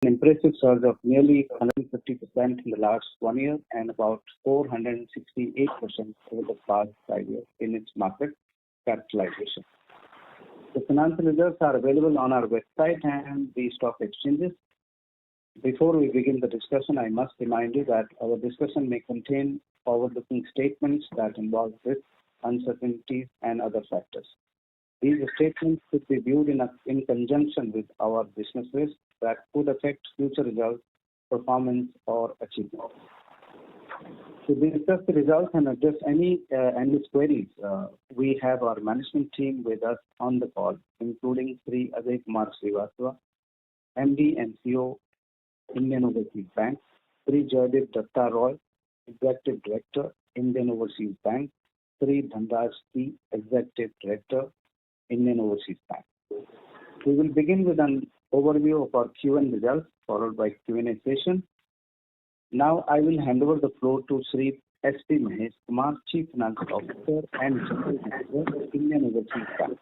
An impressive surge of nearly 150% in the last 1 year and about 468% over the past 5 years in its market capitalization. The financial results are available on our website and the stock exchanges. Before we begin the discussion, I must remind you that our discussion may contain forward-looking statements that involve risks, uncertainties, and other factors. These statements should be viewed in conjunction with our business risks that could affect future results, performance, or achievements. To discuss the results and address any analyst queries, we have our management team with us on the call, including Sri Ajay Kumar Srivastava, MD and CEO, Indian Overseas Bank, Sri Joydeep Datta Roy, Executive Director, Indian Overseas Bank, Sri Dhanraj T, Executive Director, Indian Overseas Bank. We will begin with an overview of our Q1 results, followed by Q&A session. Now I will hand over the floor to Sri S.P. Mahesh Kumar, Chief Financial Officer and General Manager, Indian Overseas Bank.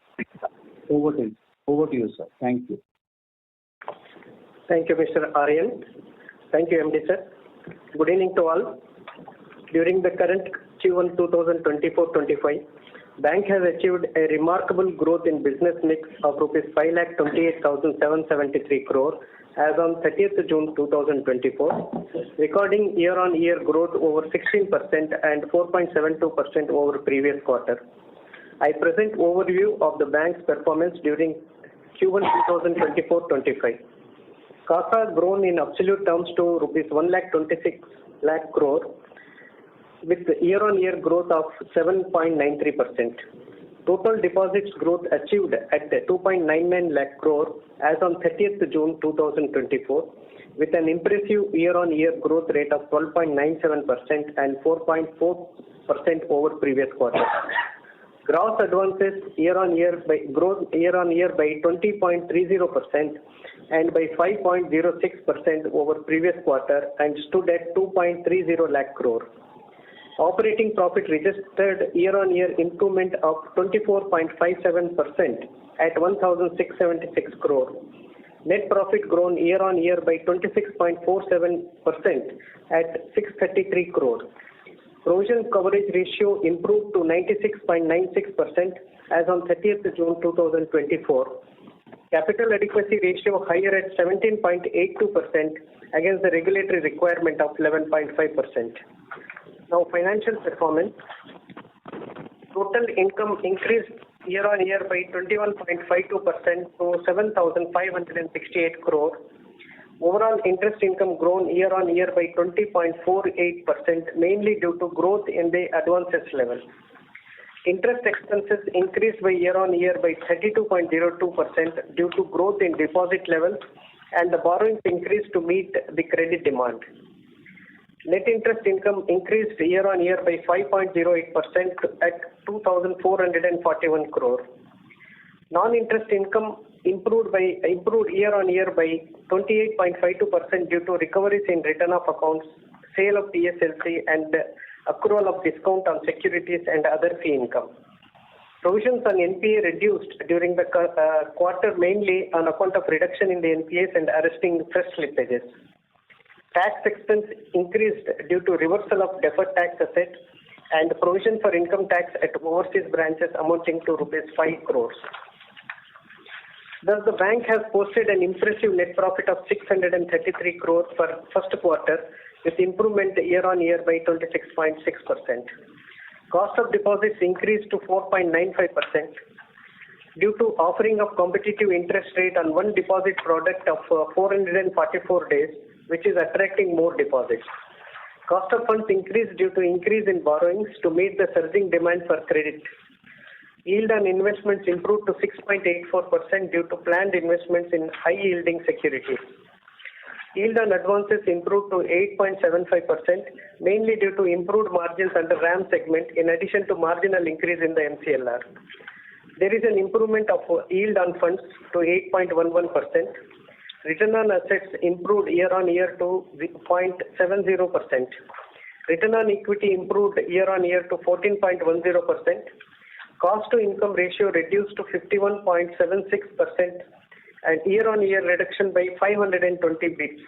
Over to you, sir. Thank you. Thank you, Mr. Aryan. Thank you, MD sir. Good evening to all. During the current Q1 2024-25, Bank has achieved a remarkable growth in business mix of rupees 5,28,773 crore as on 30th June 2024, recording year-on-year growth over 16% and 4.72% over previous quarter. I present overview of the Bank's performance during Q1 2024-25. CASA grown in absolute terms to rupees 1,26,000 crore with year-on-year growth of 7.93%. Total deposits growth achieved at 2.99 lakh crore as on 30th June 2024 with an impressive year-on-year growth rate of 12.97% and 4.4% over previous quarter. Gross advances year-on-year by 20.30% and by 5.06% over previous quarter and stood at 2.30 lakh crore. Operating profit registered year-on-year improvement of 24.57% at 1,676 crore. Net profit grown year-on-year by 26.47% at 633 crore. Provision coverage ratio improved to 96.96% as on 30th June 2024. Capital adequacy ratio higher at 17.82% against the regulatory requirement of 11.5%. Now, financial performance. Total income increased year-on-year by 21.52% to 7,568 crore. Overall interest income grown year-on-year by 20.48%, mainly due to growth in the advances level. Interest expenses increased by year-on-year by 32.02% due to growth in deposit levels and the borrowings increased to meet the credit demand. Net interest income increased year-on-year by 5.08% at 2,441 crore. Non-interest income improved year-on-year by 28.52% due to recoveries in return of accounts, sale of PSLC, and accrual of discount on securities and other fee income. Provisions on NPA reduced during the quarter mainly on account of reduction in the NPAs and arresting fresh slippages. Tax expense increased due to reversal of deferred tax asset and provision for income tax at overseas branches amounting to rupees 5 crores. Thus, the Bank has posted an impressive net profit of 633 crore for first quarter with improvement year-on-year by 26.6%. Cost of deposits increased to 4.95% due to offering of competitive interest rate on one deposit product of 444 days, which is attracting more deposits. Cost of funds increased due to increase in borrowings to meet the surging demand for credit. Yield on investments improved to 6.84% due to planned investments in high-yielding securities. Yield on advances improved to 8.75%, mainly due to improved margins under RAM segment in addition to marginal increase in the MCLR. There is an improvement of yield on funds to 8.11%. Return on assets improved year-on-year to 0.70%. Return on equity improved year-on-year to 14.10%. Cost to income ratio reduced to 51.76% and year-on-year reduction by 520 bps.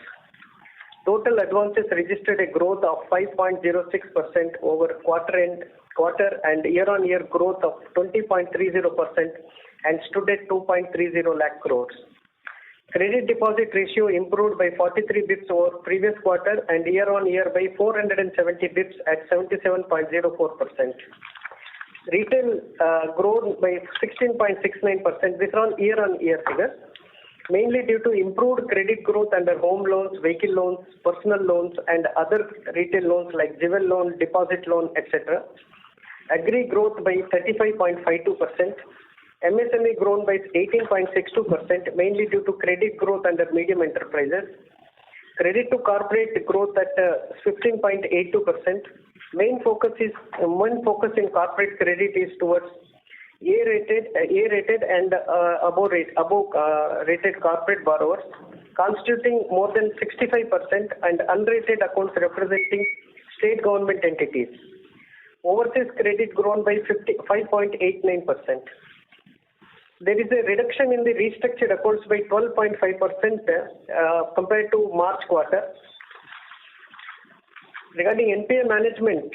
Total advances registered a growth of 5.06% over quarter and year-on-year growth of 20.30% and stood at 2.30 lakh crores. Credit deposit ratio improved by 43 bps over previous quarter and year-on-year by 470 bps at 77.04%. Retail grown by 16.69%. These are all year-on-year figures, mainly due to improved credit growth under home loans, vehicle loans, personal loans, and other retail loans like jewel loan, deposit loan, etc. Agri growth by 35.52%. MSME grown by 18.62%, mainly due to credit growth under medium enterprises. Credit to corporate growth at 15.82%. Main focus in corporate credit is towards A-rated and above rated corporate borrowers, constituting more than 65%, and unrated accounts representing state government entities. Overseas credit grown by 5.89%. There is a reduction in the restructured accounts by 12.5% compared to March quarter. Regarding NPA management,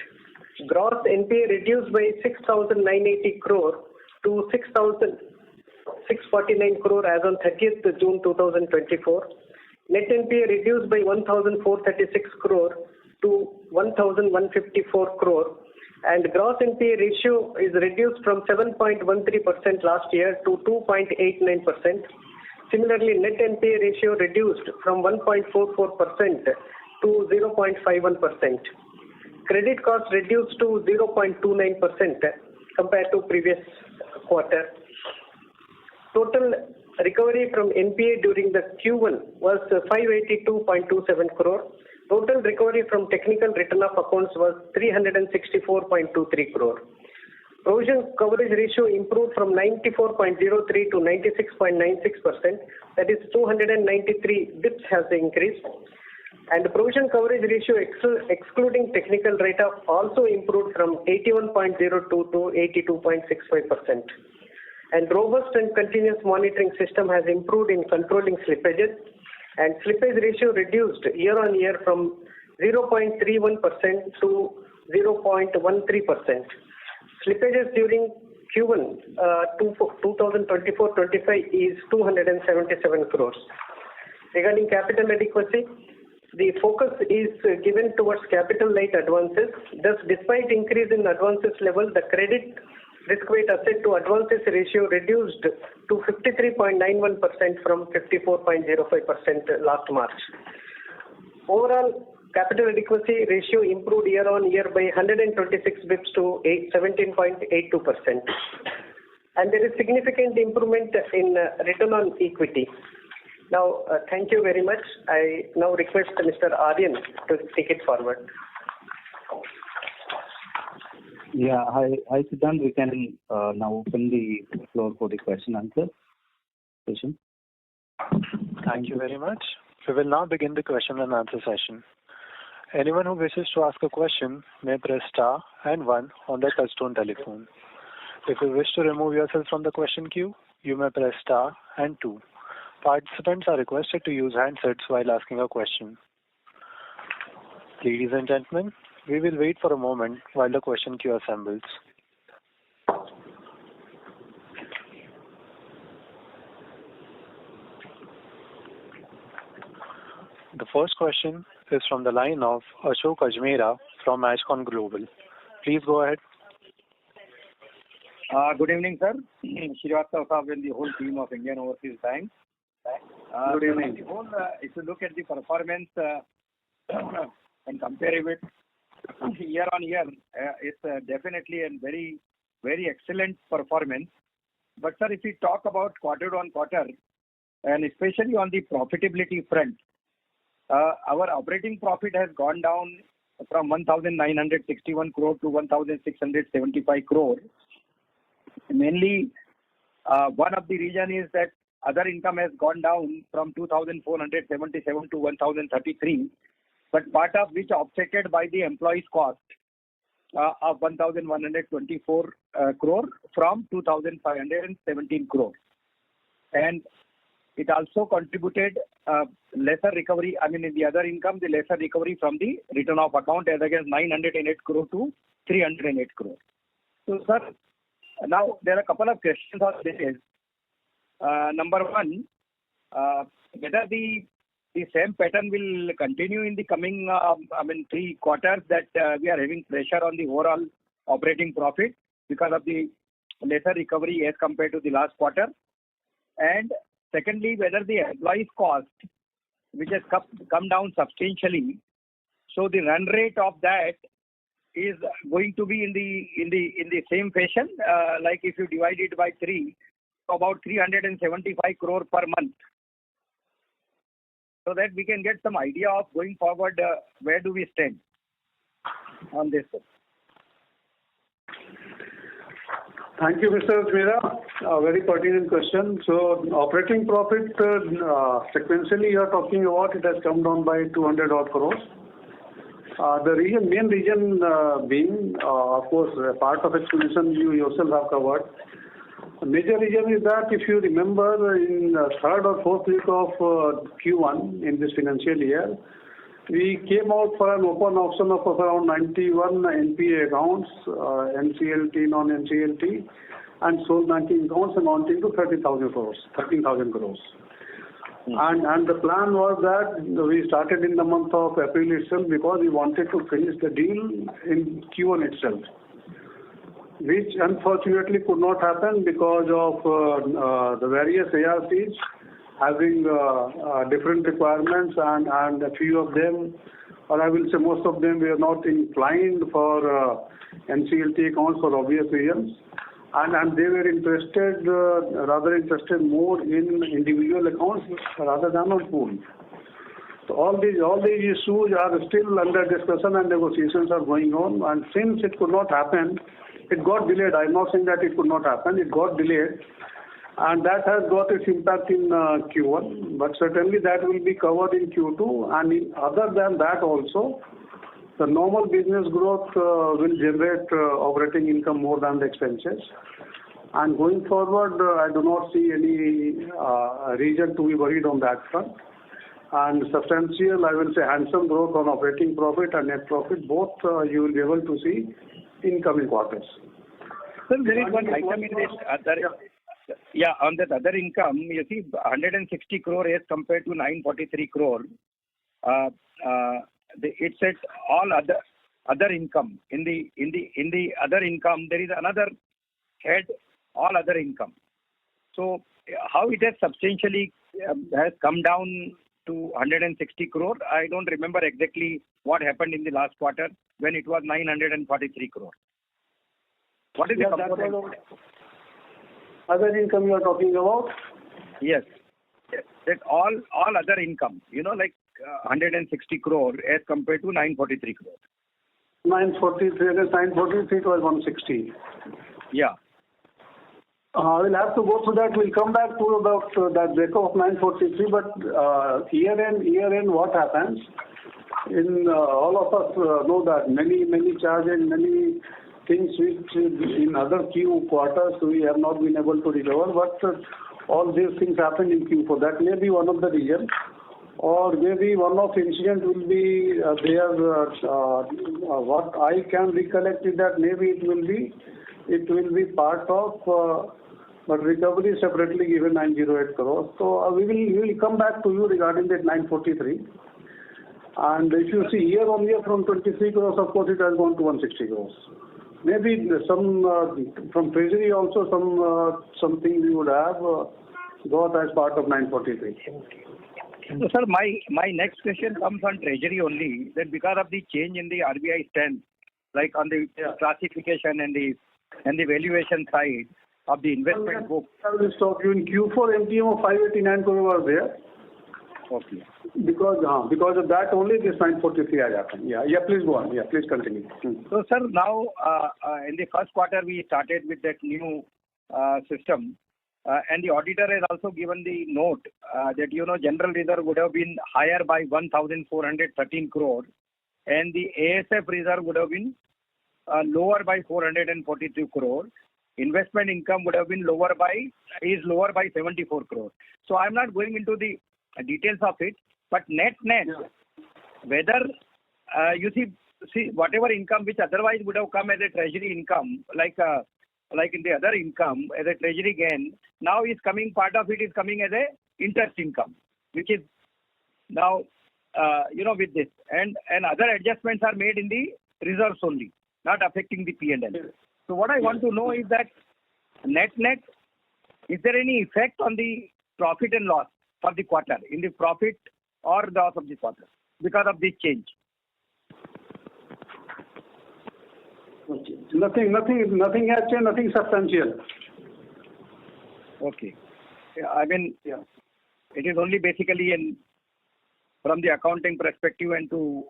gross NPA reduced by 6,980 crore to 6,649 crore as on 30th June 2024. Net NPA reduced by 1,436 crore to 1,154 crore. And gross NPA ratio is reduced from 7.13% last year to 2.89%. Similarly, net NPA ratio reduced from 1.44% to 0.51%. Credit cost reduced to 0.29% compared to previous quarter. Total recovery from NPA during the Q1 was 582.27 crore. Total recovery from technical written-off accounts was 364.23 crore. Provision coverage ratio improved from 94.03 to 96.96%. That is 293 bps has increased. And the provision coverage ratio excluding technical write-off also improved from 81.02 to 82.65%. And robust and continuous monitoring system has improved in controlling slippages. And slippage ratio reduced year-on-year from 0.31% to 0.13%. Slippages during Q1 2024-25 is 277 crores. Regarding capital adequacy, the focus is given towards capital light advances. Thus, despite increase in advances level, the credit risk-weight asset to advances ratio reduced to 53.91% from 54.05% last March. Overall, capital adequacy ratio improved year-on-year by 126 bps to 17.82%. And there is significant improvement in return on equity. Now, thank you very much. I now request Mr. Aryan to take it forward. Yeah, hi Siddhant. We can now open the floor for the question answer session. Thank you very much. We will now begin the question and answer session. Anyone who wishes to ask a question may press star and 1 on their touchtone telephone. If you wish to remove yourself from the question queue, you may press star and 2. Participants are requested to use handsets while asking a question. Ladies and gentlemen, we will wait for a moment while the question queue assembles. The first question is from the line of Ashok Ajmera from Ashcon Global. Please go ahead. Good evening, sir. Srivastava Saab and the whole team of Indian Overseas Bank. Good evening. If you look at the performance and compare it with year on year, it's definitely a very, very excellent performance. But sir, if we talk about quarter on quarter, and especially on the profitability front, our operating profit has gone down from 1,961 crore to 1,675 crore. Mainly, one of the reason is that other income has gone down from 2,477 to 1,033, but part of which offsetted by the employees cost of 1,124 crore from 2,517 crore. And it also contributed lesser recovery. I mean, in the other income, the lesser recovery from the return of account as against 908 crore to 308 crore. So, sir, now there are a couple of questions on this. Number one, whether the same pattern will continue in the coming 3 quarters, that we are having pressure on the overall operating profit because of the lesser recovery as compared to the last quarter. And secondly, whether the employees cost, which has come down substantially, so the run rate of that is going to be in the same fashion, like if you divide it by 3, about 375 crore per month, so that we can get some idea of going forward, where do we stand on this. Thank you, Mr. Mira. A very pertinent question. So, operating profit, sequentially you are talking about, it has come down by 200 odd crores. The main reason being, of course, part of explanation you yourself have covered. The major reason is that if you remember, in third or fourth week of Q1 in this financial year, we came out for an open auction of around 91 NPA accounts, NCLT, non-NCLT, and sold 19 accounts amounting to 13,000 crores. And the plan was that we started in the month of April itself because we wanted to finish the deal in Q1 itself, which unfortunately could not happen because of the various ARCs having different requirements, and a few of them, or I will say most of them, were not inclined for NCLT accounts for obvious reasons, and they were rather interested more in individual accounts rather than on pool. So all these issues are still under discussion and negotiations are going on, and since it could not happen, it got delayed. I'm not saying that it could not happen, it got delayed. And that has got its impact in Q1, but certainly that will be covered in Q2. And other than that also, the normal business growth will generate operating income more than the expenses. And going forward, I do not see any reason to be worried on that front. And substantial, I will say handsome growth on operating profit and net profit, both you will be able to see in coming quarters. So there is one item in this other. Yeah, on that other income, you see 160 crore as compared to 943 crore. It's at all other income. In the other income, there is another head, all other income. So how it has substantially has come down to 160 crore? I don't remember exactly what happened in the last quarter when it was 943 crore. What is the component? Other income you are talking about? Yes. That all other income, like 160 crore as compared to 943 crore. 943, against 943 it was 160. Yeah. We'll have to go through that. We'll come back to about that breakup of 943, but year end what happens? All of us know that many charges, many things which in other Q quarters we have not been able to recover, but all these things happen in Q4. That may be one of the reasons, or maybe one of the incident will be there. What I can recollect is that maybe it will be part of, but recovery separately given 908 crores. So we will come back to you regarding that 943. And if you see year on year from 23 crores, of course it has gone to 160 crores. Maybe some from treasury also something we would have got as part of 943. So, sir, my next question comes on treasury only. That because of the change in the RBI stance, like on the classification and the valuation side of the investment book. I will stop you. In Q4, MTM of 589 crore was there. Okay. Because of that only this 943 has happened. Yeah, please go on. Yeah, please continue. So, sir, now in the first quarter we started with that new system, and the auditor has also given the note that general reserve would have been higher by 1,413 crore, and the ASF reserve would have been lower by 442 crore, investment income would have been lower by 74 crore. So I'm not going into the details of it, but net, whether you see whatever income which otherwise would have come as a treasury income, like in the other income as a treasury gain, now is coming, part of it is coming as a interest income, which is now with this, and other adjustments are made in the reserves only, not affecting the P&L. So what I want to know is that net, is there any effect on the profit and loss for the quarter, in the profit or the loss of the quarter, because of this change? Nothing has changed, nothing substantial. Okay. It is only basically from the accounting perspective and to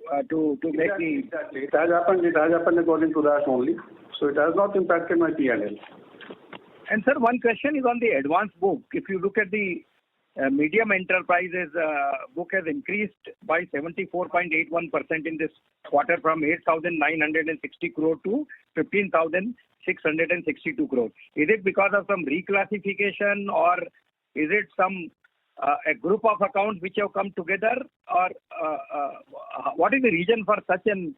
make the... Exactly. It has happened according to that only. So it has not impacted my P&L. And sir, one question is on the advance book. If you look at the medium enterprises book has increased by 74.81% in this quarter, from 8,960 crore to 15,662 crore. Is it because of some reclassification, or is it some a group of accounts which have come together, or what is the reason for such an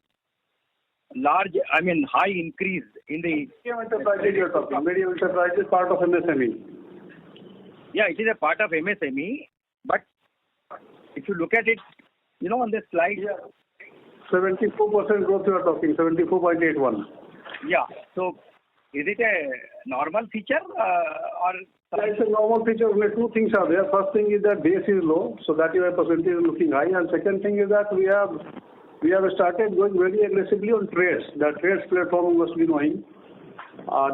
large, high increase in the... Medium enterprises you are talking. Medium enterprise is part of MSME. Yeah, it is a part of MSME, but if you look at it, on this slide... Yeah. 74% growth you are talking, 74.81. Yeah. So, is it a normal feature or... It's a normal feature. Only two things are there. First thing is that base is low, so that your percentage is looking high. And second thing is that we have started going very aggressively on trades. The trades platform you must be knowing,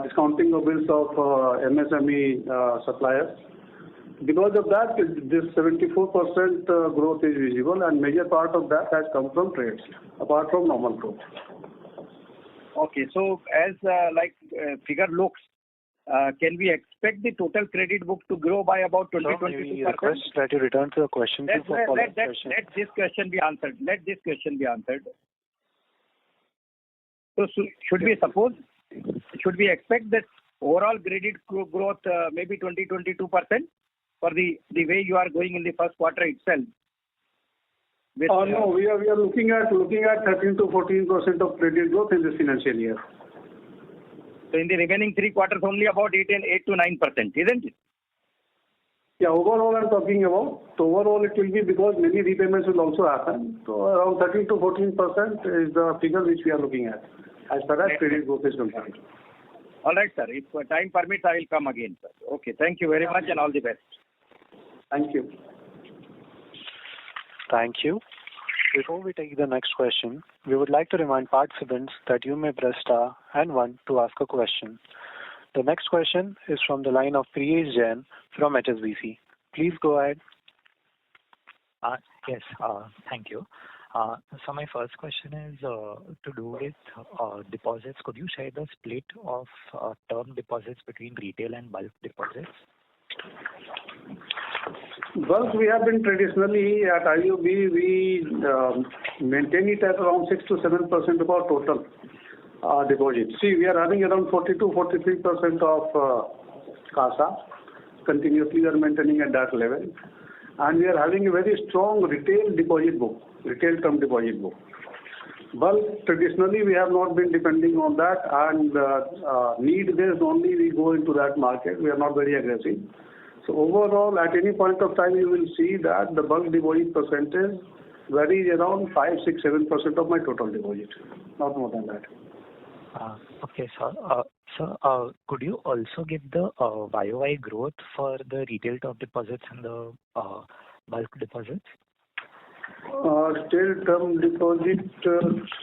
discounting of bills of MSME suppliers. Because of that, this 74% growth is visible, and major part of that has come from trades, apart from normal growth. Okay, so as figure looks, can we expect the total credit book to grow by about 20-22%? We request that you return to the question. Let this question be answered. So should we expect that overall credit growth maybe 20-22% for the way you are going in the first quarter itself? No, we are looking at 13 to 14% of credit growth in this financial year. So in the remaining 3 quarters, only about 8 to 9%, isn't it? Yeah, overall I'm talking about. So overall it will be, because many repayments will also happen. So around 13 to 14% is the figure which we are looking at as far as credit growth is concerned. All right, sir. If time permits, I will come again, sir. Okay. Thank you very much and all the best. Thank you. Thank you. Before we take the next question, we would like to remind participants that you may press star and 1 to ask a question. The next question is from the line of Priyesh Jain from HSBC. Please go ahead. Yes, thank you. So my first question is to do with deposits. Could you share the split of term deposits between retail and bulk deposits? Bulk, we have been traditionally at IUB, we maintain it at around 6 to 7% of our total deposits. See, we are having around 42-43% of CASA. Continuously we are maintaining at that level. And we are having a very strong retail deposit book, retail term deposit book. Bulk, traditionally we have not been depending on that, and need-based only we go into that market. We are not very aggressive. So overall, at any point of time, you will see that the bulk deposit percentage varies around 5, 6, 7% of my total deposit, not more than that. Okay, sir. Sir, could you also give the YOY growth for the retail term deposits and the bulk deposits? Retail term deposit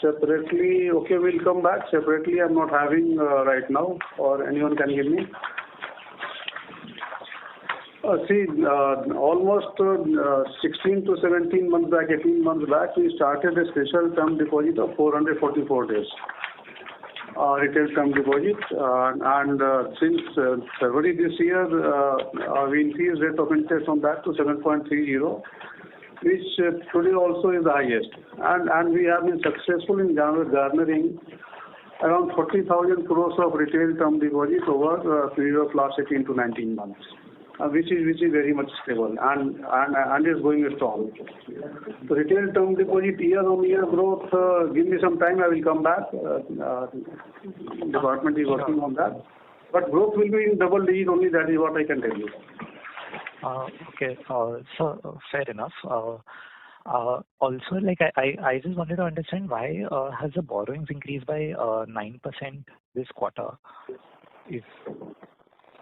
separately. Okay, we'll come back separately. I'm not having right now, or anyone can give me. Almost 16 to 17 months back, 18 months back, we started a special term deposit of 444 days. Retail term deposit, and since February this year, we increased rate of interest on that to 7.30, which today also is the highest. And we have been successful in garnering around 40,000 crores of retail term deposits over a period of last 18 to 19 months, which is very much stable and is going strong. So retail term deposit year-on-year growth, give me some time, I will come back. Department is working on that. But growth will be in double digit only, that is what I can tell you. Okay, so fair enough. Also, like I just wanted to understand why has the borrowings increased by 9% this quarter if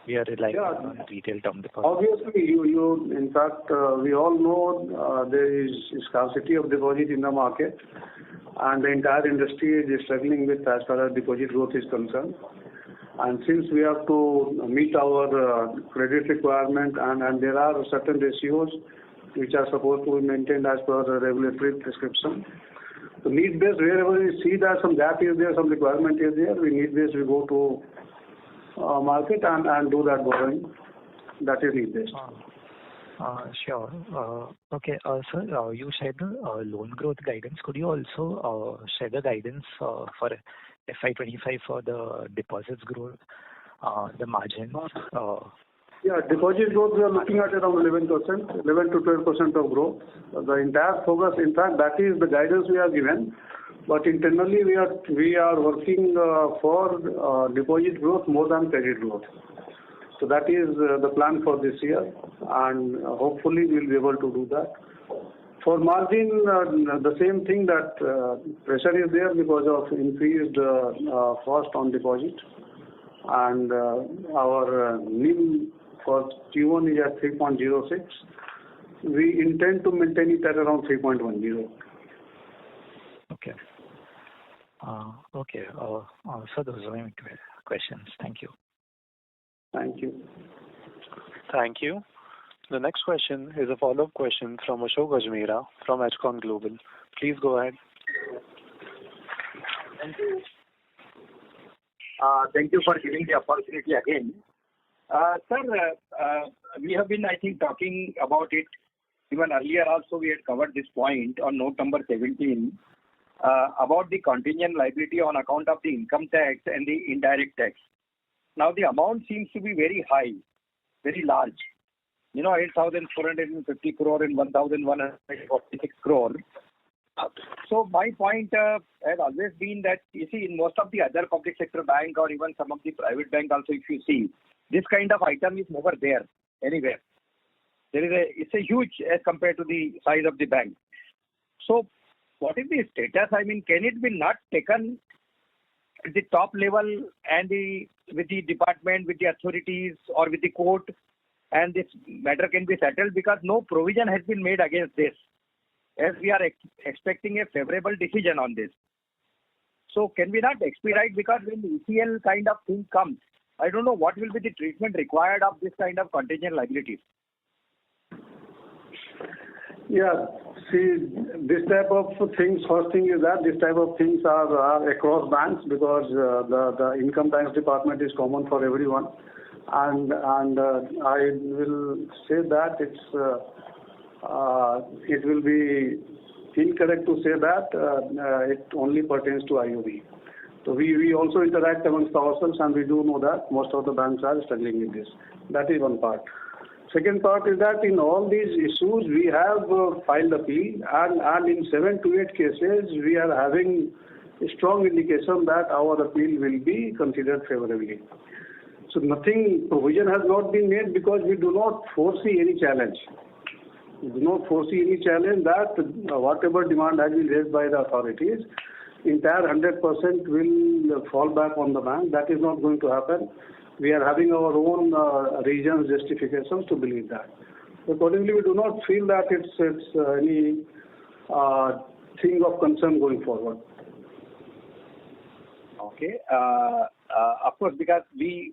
we are relying on retail term deposits? Obviously, you in fact, we all know there is scarcity of deposit in the market, and the entire industry is struggling with as far as deposit growth is concerned. And since we have to meet our credit requirement and there are certain ratios which are supposed to be maintained as per the regulatory prescription. So need based, wherever we see that some gap is there, some requirement is there, we need based, we go to market and do that borrowing. That is need based. Sure. Okay, sir, you shared the loan growth guidance. Could you also share the guidance for FY25 for the deposits growth, the margins? Yeah, deposit growth we are looking at around 11%, 11 to 12% of growth. The entire focus, in fact, that is the guidance we have given. But internally we are working for deposit growth more than credit growth. So that is the plan for this year, and hopefully we'll be able to do that. For margin, the same thing, that pressure is there because of increased cost on deposit, and our NIM for Q1 is at 3.06. We intend to maintain it at around 3.10. Okay. Okay. So those are my questions. Thank you. Thank you. Thank you. The next question is a follow-up question from Ashok Ajmera from Edgecon Global. Please go ahead. Thank you. Thank you for giving the opportunity again. Sir, we have been, I think, talking about it even earlier also. We had covered this point on note number 17 about the contingent liability on account of the income tax and the indirect tax. Now the amount seems to be very high, very large. 8,450 crore and 1,146 crore. So my point has always been that, you see, in most of the other public sector bank or even some of the private bank also, if you see, this kind of item is never there anywhere. It's a huge as compared to the size of the bank. So what is the status? I mean, can it be not taken at the top level and with the department, with the authorities or with the court, and this matter can be settled, because no provision has been made against this, as we are expecting a favorable decision on this. So can we not expedite, because when the ECL kind of thing comes, I don't know what will be the treatment required of this kind of contingent liabilities. Yeah, see, this type of things, first thing is that this type of things are across banks, because the income tax department is common for everyone. And I will say that it will be incorrect to say that it only pertains to IOB. So we also interact amongst ourselves, and we do know that most of the banks are struggling with this. That is one part. Second part is that in all these issues we have filed appeal, and in 7 to 8 cases we are having a strong indication that our appeal will be considered favorably. So provision has not been made, because we do not foresee any challenge. We do not foresee any challenge that whatever demand has been raised by the authorities, entire 100% will fall back on the bank. That is not going to happen. We are having our own reasons, justifications to believe that. Accordingly, we do not feel that it's any thing of concern going forward. Okay. Of course, because we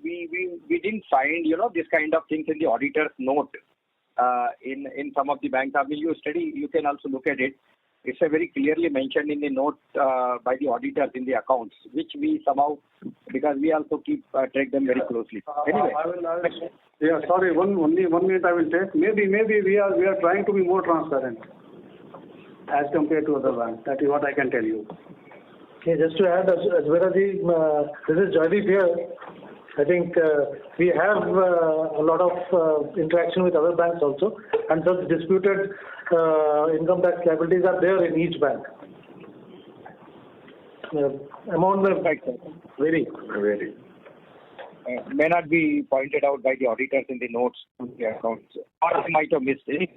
didn't find this kind of things in the auditor's note in some of the banks. I mean, you can also look at it. It's a very clearly mentioned in the note by the auditors in the accounts, which we somehow, because we also track them very closely. Anyway. Yeah, sorry, one minute I will take. Maybe we are trying to be more transparent as compared to other banks. That is what I can tell you. Okay, just to add, as well as this is Joydeep here. I think we have a lot of interaction with other banks also, and such disputed income tax liabilities are there in each bank. Amount may vary. May not be pointed out by the auditors in the notes to the accounts, or I might have missed it.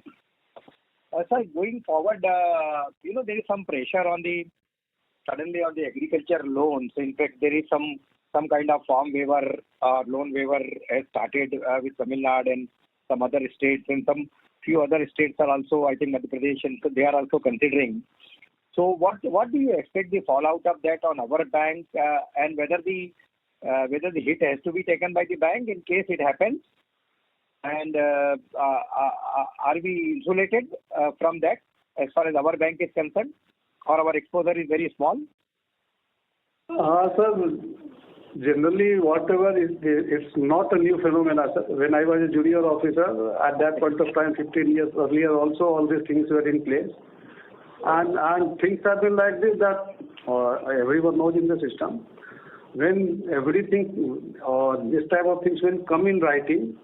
Sir, going forward, there is some pressure suddenly on the agriculture loans. In fact, there is some kind of farm waiver, loan waiver has started with Tamil Nadu and some other states, and few other states are also, I think, Madhya Pradesh, and they are also considering. So what do you expect the fallout of that on our bank, and whether the hit has to be taken by the bank in case it happens, and are we insulated from that as far as our bank is concerned, or our exposure is very small? Sir, generally whatever it's not a new phenomena, sir. When I was a junior officer, at that point of time, 15 years earlier also, all these things were in place. And things have been like this, that everyone knows in the system. When everything or this type of things will come in writing,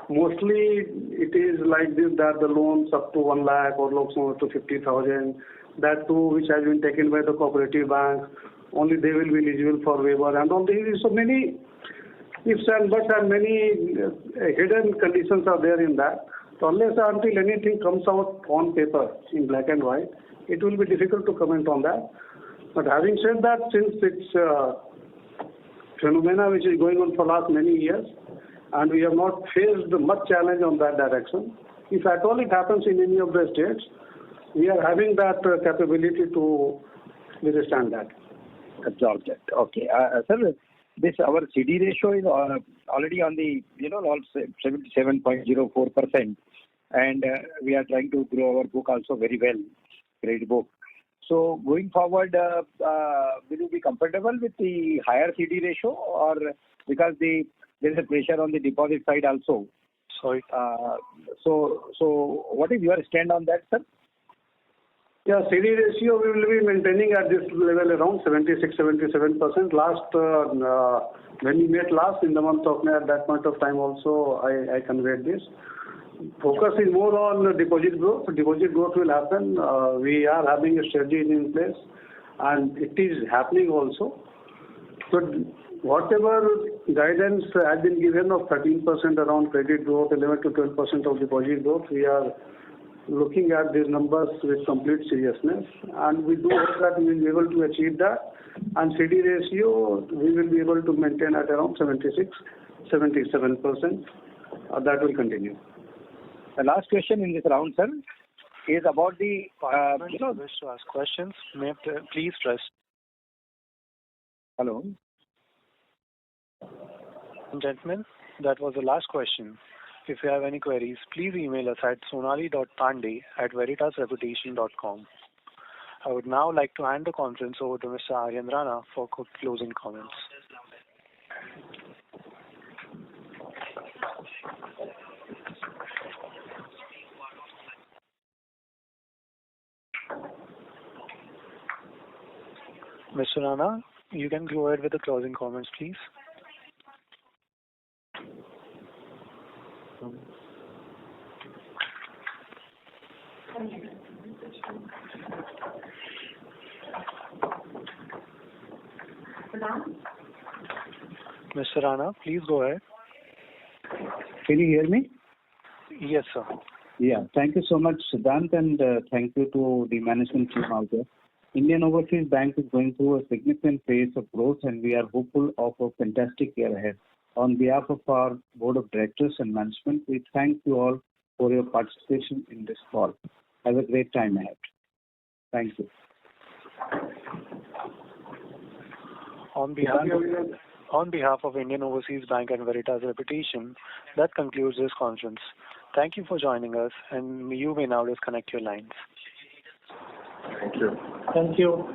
mostly it is like this, that the loans up to 1 lakh or loans up to 50,000, that too which has been taken by the cooperative bank, only they will be eligible for waiver, and all these. So many ifs and buts and many hidden conditions are there in that. So unless until anything comes out on paper in black and white, it will be difficult to comment on that. But having said that, since it's phenomena which is going on for last many years, and we have not faced much challenge on that direction, if at all it happens in any of the states, we are having that capability to withstand that. Absorb that. Okay. Sir, our CD ratio is already on the 77.04%, and we are trying to grow our book also very well, credit book. So going forward, will you be comfortable with the higher CD ratio, or because there is a pressure on the deposit side also? Sorry. So what is your stand on that, sir? Yeah, CD ratio we will be maintaining at this level around 76-77%. When we met last in the month of May, at that point of time also I conveyed this. Focus is more on deposit growth. Deposit growth will happen. We are having a strategy in place, and it is happening also. So whatever guidance has been given of 13% around credit growth, 11 to 12% of deposit growth, we are looking at these numbers with complete seriousness, and we do hope that we will be able to achieve that. And CD ratio we will be able to maintain at around 76-77%. That will continue. The last question in this round, sir, is about the wish to ask questions. May please press. Hello. Gentlemen, that was the last question. If you have any queries, please email us at sonali.pandey@veritasreputation.com. I would now like to hand the conference over to Mr. Aryan Rana for closing comments. Mr. Rana, you can go ahead with the closing comments, please. Mr. Rana, please go ahead. Can you hear me? Yes, sir. Yeah, thank you so much, Siddhant, and thank you to the management team out there. Indian Overseas Bank is going through a significant phase of growth, and we are hopeful of a fantastic year ahead. On behalf of our Board of Directors and Management, we thank you all for your participation in this call. Have a great time ahead. Thank you. On behalf of Indian Overseas Bank and Veritas Reputation, that concludes this conference. Thank you for joining us, and you may now disconnect your lines. Thank you. Thank you.